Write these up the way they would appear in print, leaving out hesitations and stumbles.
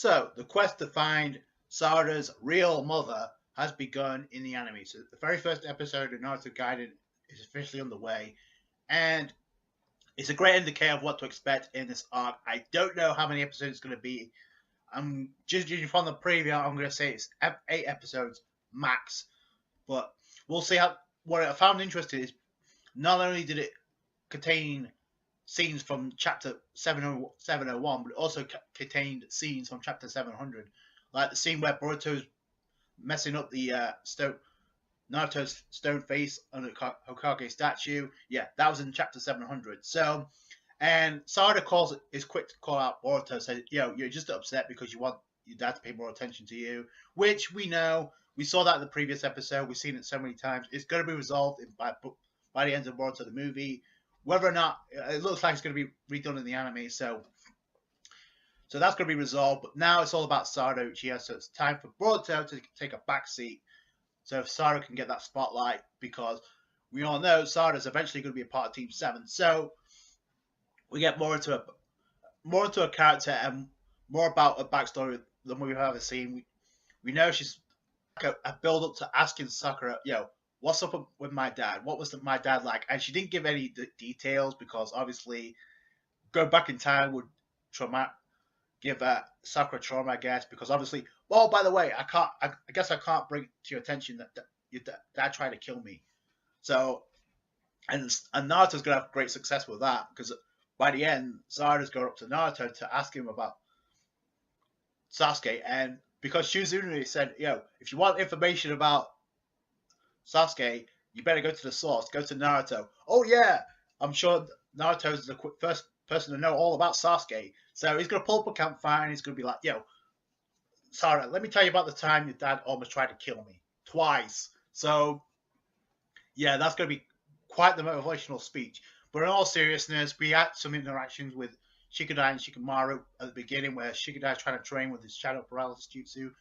So, the quest to find Sarada's real mother has begun in the anime. So, the very first episode of Naruto Gaiden is officially underway, and it's a great indicator of what to expect in this arc. I don't know how many episodes it's going to be. I'm just judging from the preview. I'm going to say it's 8 episodes max, but we'll see how. What I found interesting is not only did it contain scenes from chapter 701, but it also contained scenes from chapter 700, like the scene where Boruto's messing up the Naruto's stone face on the Hokage statue. Yeah, that was in chapter 700. So, and Sarada is quick to call out Boruto, says, "Yo, you're just upset because you want your dad to pay more attention to you," which we know. We saw that in the previous episode. We've seen it so many times. It's going to be resolved by the end of Boruto the movie. Whether or not it looks like it's going to be redone in the anime, so that's going to be resolved. But now it's all about Sarada Uchiha, so it's time for Boruto to take a back seat, so Sarada can get that spotlight, because we all know Sarada's eventually going to be a part of Team 7. So we get more into a character and more about a backstory than we've ever seen. We know she's like a build up to asking Sakura, "Yo, what's up with my dad? What was my dad like?" And she didn't give any details, because obviously go back in time would give Sakura trauma, I guess, because obviously, well, by the way, I guess I can't bring to your attention that your dad tried to kill me. So, and Naruto's gonna have great success with that, because by the end, Sarada's going up to Naruto to ask him about Sasuke, and because Shizune said, "Yo, if you want information about Sasuke, you better go to the source, go to Naruto." Oh yeah, I'm sure Naruto's the first person to know all about Sasuke. So he's going to pull up a campfire and he's going to be like, "Yo, Sarada, let me tell you about the time your dad almost tried to kill me. Twice." So, yeah, that's going to be quite the motivational speech. But in all seriousness, we had some interactions with Shikadai and Shikamaru at the beginning, where Shikadai is trying to train with his shadow paralysis jutsu.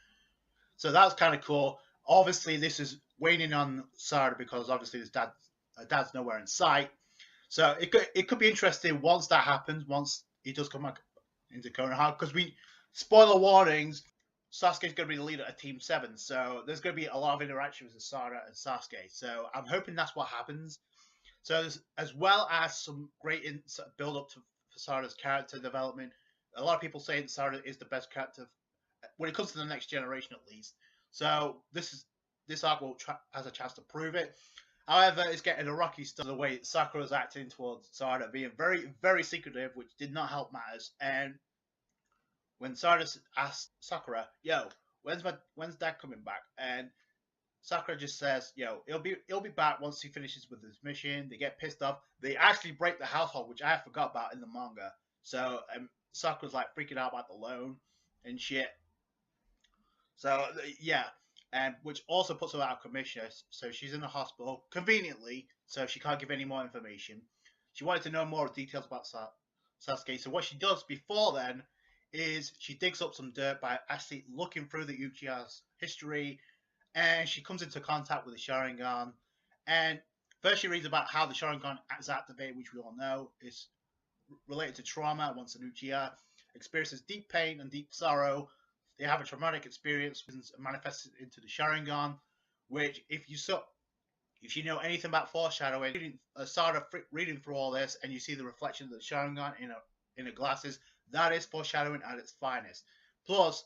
So that was kind of cool. Obviously, this is waning on Sarada, because obviously his dad's nowhere in sight. So it could be interesting once that happens, once he does come back into Konoha, because spoiler warnings, Sasuke's going to be the leader of Team 7, so there's going to be a lot of interactions with Sarada and Sasuke. So I'm hoping that's what happens. So as well as some great build up for Sarada's character development. A lot of people saying Sarada is the best character when it comes to the next generation, at least. So this arc has a chance to prove it. However, it's getting a rocky start the way Sakura's acting towards Sarada, being very, very secretive, which did not help matters. And when Sarada asked Sakura, "Yo, when's dad coming back?" and Sakura just says, "Yo, he'll be back once he finishes with his mission." They get pissed off. They actually break the household, which I forgot about in the manga. So Sakura's like freaking out about the loan and shit. So yeah, and which also puts her out of commission. So she's in the hospital conveniently, so she can't give any more information. She wanted to know more details about Sasuke. So what she does before then is she digs up some dirt by actually looking through the Uchiha's history, and she comes into contact with the Sharingan. And first she reads about how the Sharingan is activated, which we all know is related to trauma. Once an Uchiha experiences deep pain and deep sorrow, they have a traumatic experience manifested into the Sharingan, which if you know anything about foreshadowing, Sarada reading through all this and you see the reflection of the Sharingan in her glasses, that is foreshadowing at its finest. Plus,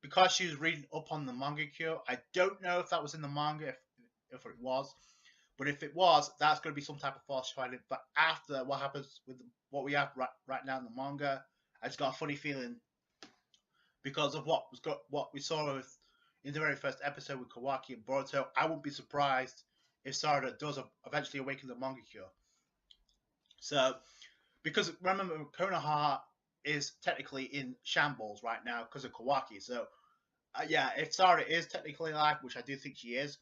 because she was reading up on the manga cure, I don't know if that was in the manga, if it was, but if it was, that's going to be some type of foreshadowing. But after what happens with what we have right now in the manga, I just got a funny feeling, because of what we saw in the very first episode with Kawaki and Boruto. I wouldn't be surprised if Sarada does eventually awaken the manga cure. So, because remember, Konoha is technically in shambles right now because of Kawaki. So, yeah, if Sarada is technically alive, which I do think she is,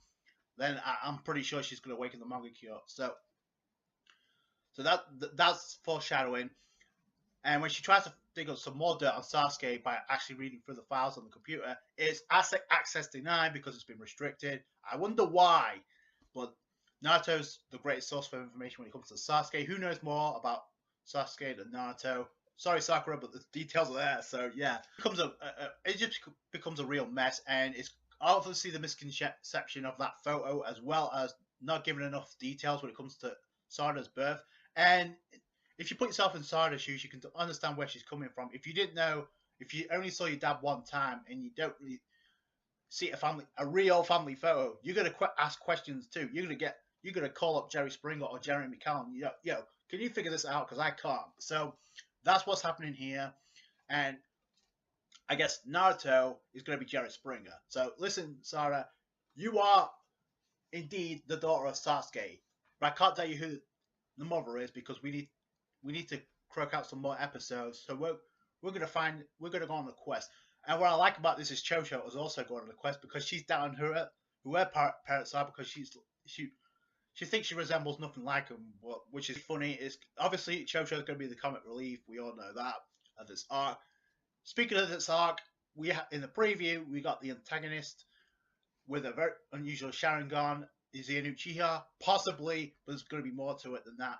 then I'm pretty sure she's going to awaken the manga cure. So that's foreshadowing. And when she tries to dig up some more dirt on Sasuke by actually reading through the files on the computer, it's access denied because it's been restricted. I wonder why, but Naruto's the greatest source for information when it comes to Sasuke. Who knows more about Sasuke than Naruto? Sorry, Sakura, but the details are there. So yeah, it just becomes a real mess, and it's obviously the misconception of that photo, as well as not giving enough details when it comes to Sarada's birth. And if you put yourself in Sarada's shoes, you can understand where she's coming from. If you didn't know, if you only saw your dad one time and you don't really see a real family photo, you're gonna ask questions too. You're gonna call up Jerry Springer or Jerry McCallum. Yo, can you figure this out? Because I can't. So that's what's happening here, and I guess Naruto is going to be Jerry Springer. So listen, Sarah, you are indeed the daughter of Sasuke, but I can't tell you who the mother is because we need to croak out some more episodes. So we're gonna go on the quest. And what I like about this is Chocho is also going on the quest because she's down who her parents are, because she thinks she resembles nothing like him, which is funny. Is obviously Chocho is going to be the comic relief. We all know that of this arc. Speaking of this arc, in the preview we got the antagonist with a very unusual Sharingan. Is he an Uchiha? Possibly, but there's going to be more to it than that.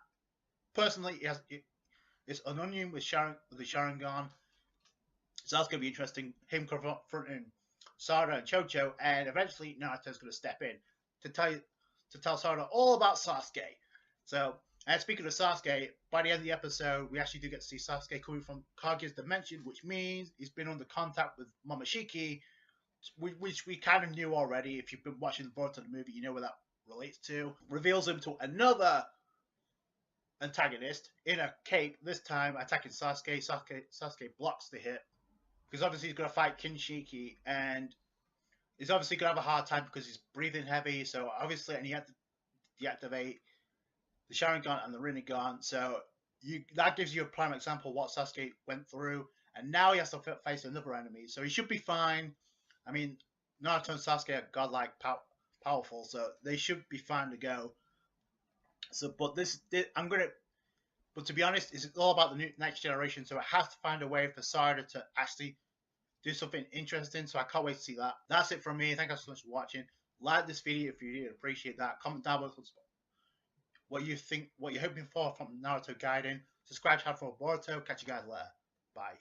Personally, it's an onion with the Sharingan. So that's going to be interesting. Him confronting Sarada and Chocho, and eventually Naruto's going to step in to tell Sarada all about Sasuke. So, and speaking of Sasuke, by the end of the episode, we actually do get to see Sasuke coming from Kaguya's dimension, which means he's been under contact with Momoshiki, which we kind of knew already. If you've been watching the Boruto movie, you know where that relates to. Reveals him to another antagonist in a cape, this time attacking Sasuke. Sasuke blocks the hit, because obviously he's going to fight Kinshiki, and he's obviously going to have a hard time because he's breathing heavy, so obviously, and he had to deactivate the Sharingan and the Rinnegan, so that gives you a prime example of what Sasuke went through, and now he has to face another enemy, so he should be fine. I mean, Naruto and Sasuke are godlike powerful, so they should be fine to go. So, but to be honest, it's all about the next generation, so it has to find a way for Sarada to actually do something interesting, so I can't wait to see that. That's it from me. Thank you so much for watching. Like this video if you did, appreciate that. Comment down below what you think, what you're hoping for from Naruto Gaiden. Subscribe to for Boruto. Catch you guys later. Bye.